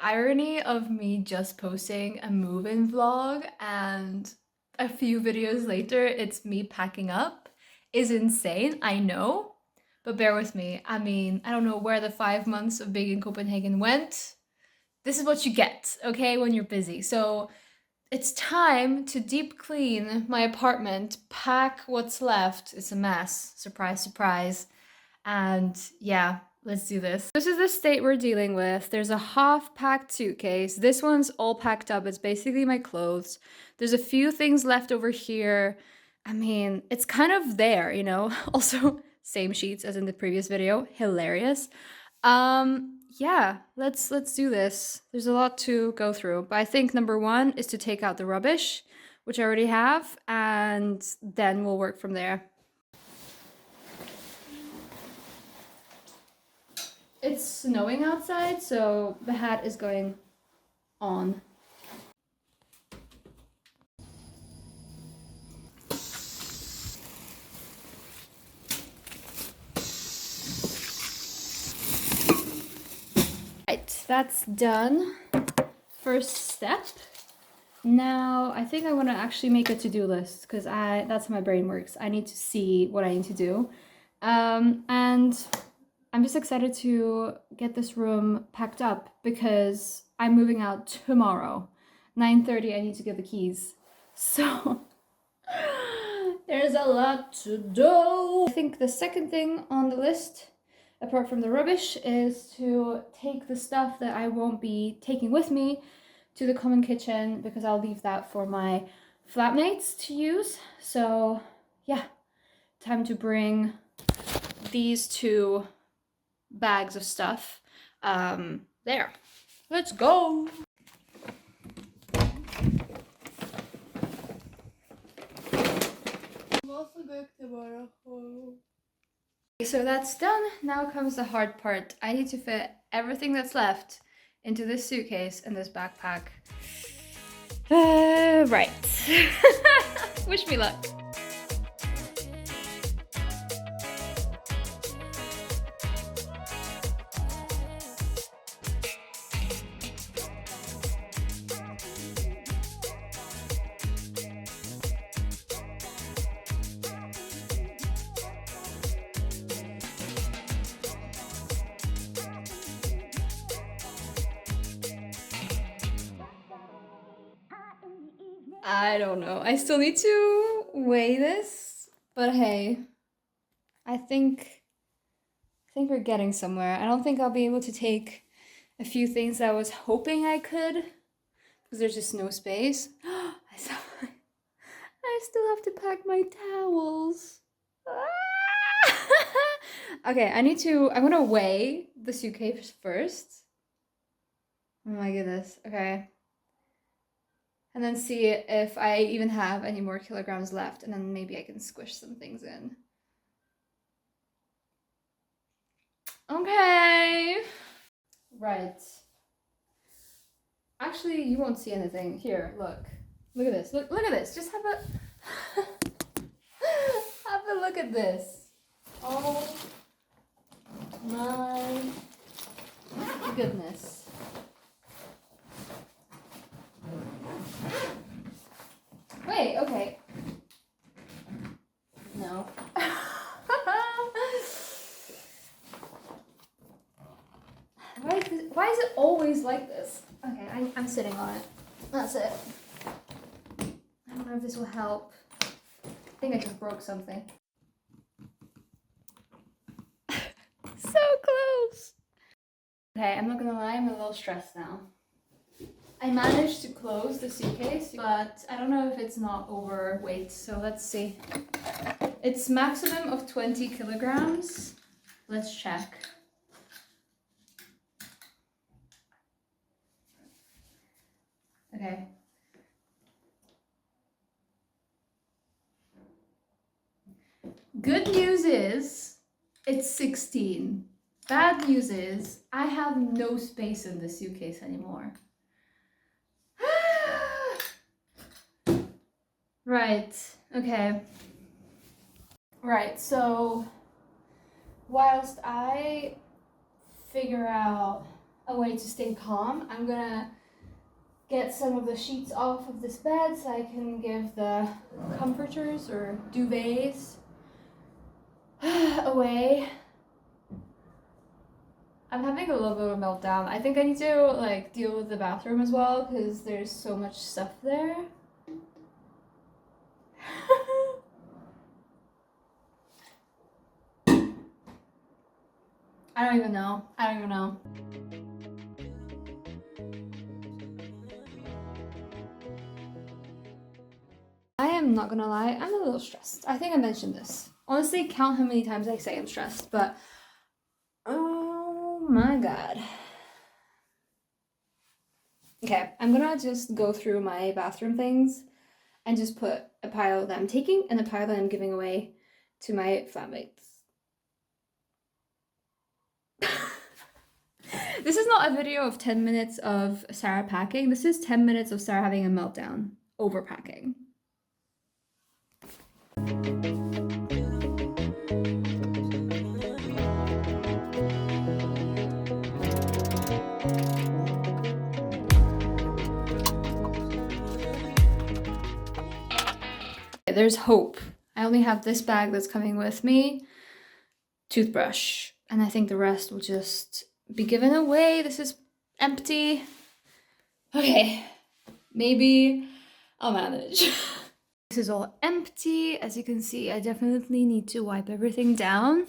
irony of me just posting a move-in vlog and a few videos later it's me packing up is insane, I know, but bear with me. I mean, I don't know where the 5 months of being in Copenhagen went. This is what you get, okay, when you're busy. So it's time to deep clean my apartment, pack what's left. It's a mess, surprise, surprise. And yeah, let's do this. This is the state we're dealing with. There's a half-packed suitcase. This one's all packed up. It's basically my clothes. There's a few things left over here. I mean, it's kind of there, you know? Also, same sheets as in the previous video. Hilarious. Yeah, let's do this. There's a lot to go through, but I think number one is to take out the rubbish, which I already have, and then we'll work from there. It's snowing outside, so the hat is going on. Right, that's done. First step. Now, I think I want to actually make a to-do list because that's how my brain works. I need to see what I need to do. And I'm just excited to get this room packed up because I'm moving out tomorrow. 9:30, I need to get the keys. So there's a lot to do. I think the second thing on the list, apart from the rubbish, is to take the stuff that I won't be taking with me to the common kitchen because I'll leave that for my flatmates to use. So yeah, time to bring these two bags of stuff there. Let's go. So that's done. Now comes the hard part. I need to fit everything that's left into this suitcase and this backpack. Right. Wish me luck. I don't know. I still need to weigh this, but hey, I think we're getting somewhere. I don't think I'll be able to take a few things that I was hoping I could because there's just no space. I still have to pack my towels. Okay, I'm gonna weigh the suitcase first. Oh my goodness, okay. And then see if I even have any more kilograms left, and then maybe I can squish some things in. Okay. Right. Actually, you won't see anything. Here, look. Look at this. Look at this. Just have a have a look at this. Oh my goodness. Wait, okay. No. Why is it always like this? Okay, I'm sitting on it. That's it. I don't know if this will help. I think I just broke something. So close. Okay, I'm not gonna lie, I'm a little stressed now. I managed to close the suitcase, but I don't know if it's not overweight, so let's see. It's maximum of 20 kilograms. Let's check. Okay. Good news is it's 16. Bad news is I have no space in the suitcase anymore. Right, okay. Right, so whilst I figure out a way to stay calm. I'm gonna get some of the sheets off of this bed so I can give the comforters or duvets away. I'm having a little bit of a meltdown. I think I need to like deal with the bathroom as well because there's so much stuff there. I don't even know. I am not gonna lie, I'm a little stressed. I think I mentioned this. Honestly, count how many times I say I'm stressed, but oh my god. Okay, I'm gonna just go through my bathroom things and just put a pile that I'm taking and a pile that I'm giving away to my flatmates. This is not a video of 10 minutes of Sara packing. This is 10 minutes of Sara having a meltdown over packing. There's hope. I only have this bag that's coming with me, toothbrush, and I think the rest will just be given away. This is empty. Okay, maybe I'll manage. This is all empty. As you can see, I definitely need to wipe everything down,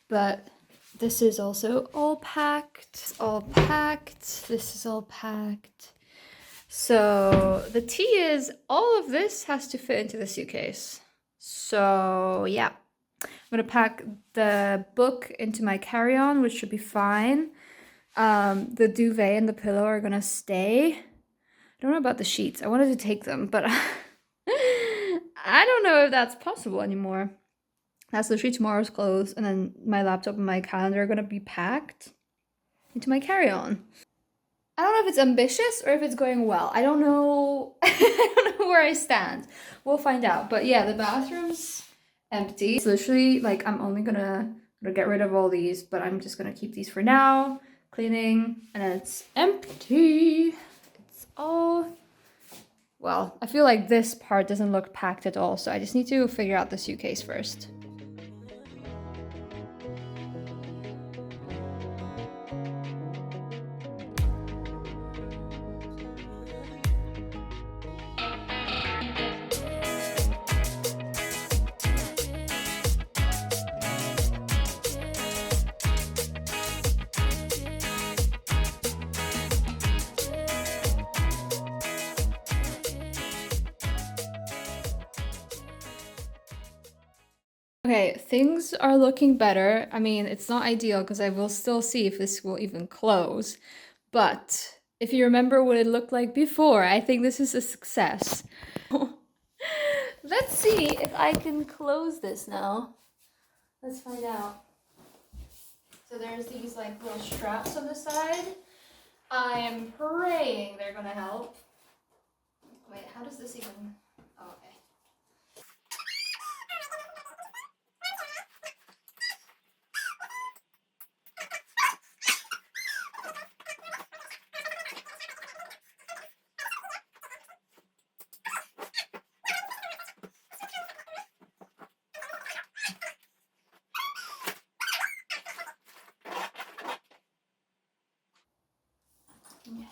but this is also all packed. It's all packed. This is all packed. So the tea is all of this has to fit into the suitcase. So yeah, I'm gonna pack the book into my carry-on, which should be fine. The duvet and the pillow are gonna stay. I don't know about the sheets. I wanted to take them, but I don't know if that's possible anymore. That's literally tomorrow's clothes, and then my laptop and my calendar are gonna be packed into my carry-on. I don't know if it's ambitious or if it's going well. I don't know. I don't know where I stand. We'll find out. But yeah, the bathroom's empty. It's literally like I'm only gonna get rid of all these, but I'm just gonna keep these for now. Cleaning, and then it's empty. It's all, well, I feel like this part doesn't look packed at all, so I just need to figure out the suitcase first. Okay, things are looking better. I mean, it's not ideal because I will still see if this will even close. But if you remember what it looked like before, I think this is a success. Let's see if I can close this now. Let's find out. So there's these like little straps on the side. I am praying they're gonna help. Wait, how does this even... Oh, okay.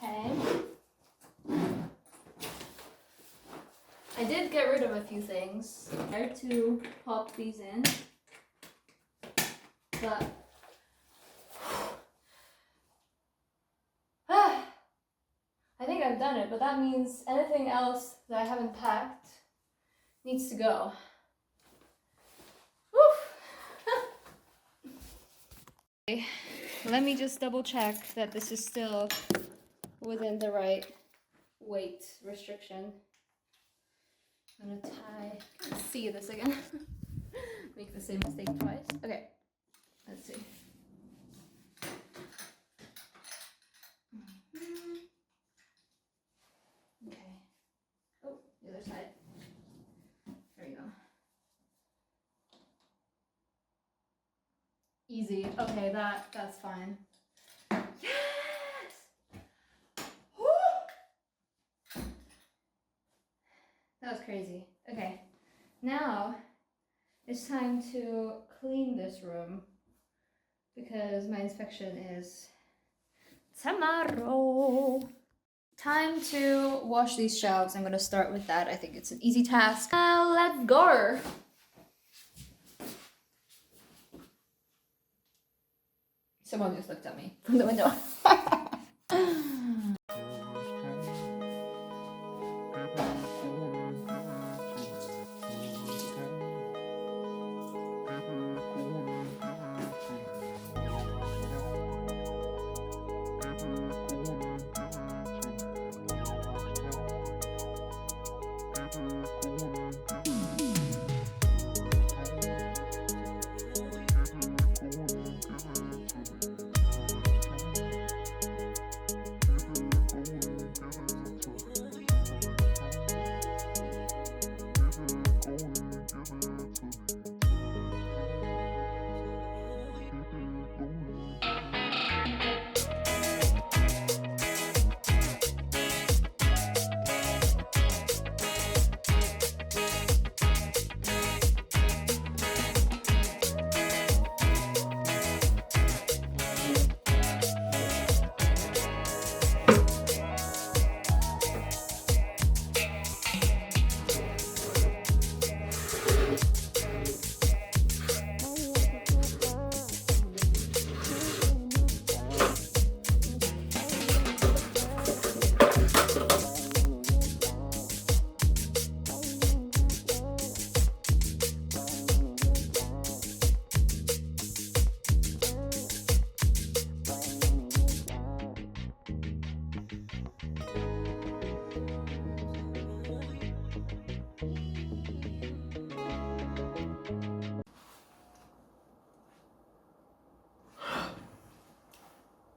Okay. I did get rid of a few things. I had to pop these in, but I think I've done it, but that means anything else that I haven't packed needs to go. Okay. Let me just double check that this is still within the right weight restriction. I'm gonna tie, let's see this again. Make the same mistake twice. Okay, let's see. Okay. Oh, the other side. There you go. Easy. Okay, that's fine. Yes! That was crazy. Okay, now it's time to clean this room because my inspection is tomorrow. Time to wash these shelves. I'm gonna start with that. I think it's an easy task. Now let's go. Someone just looked at me from the window.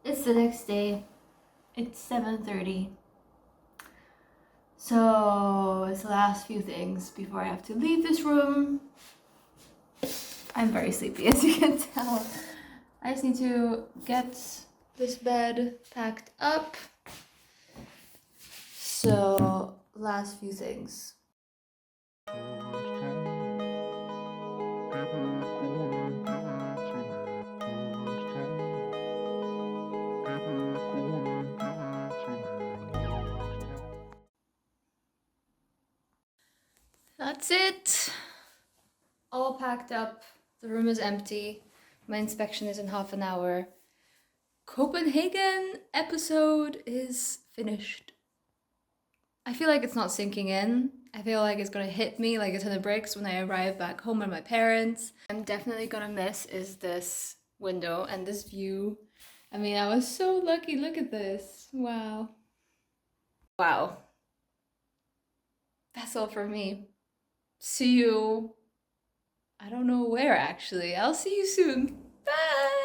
It's the next day. It's 7:30. So it's the last few things before I have to leave this room. I'm very sleepy, as you can tell. I just need to get this bed packed up. So last few things. That's it. All packed up. The room is empty. My inspection is in half an hour. Copenhagen episode is finished. I feel like it's not sinking in. I feel like it's gonna hit me like a ton of bricks when I arrive back home with my parents. I'm definitely gonna miss is this window and this view. I mean, I was so lucky. Look at this. Wow. Wow. That's all for me. See you. I don't know where actually. I'll see you soon. Bye.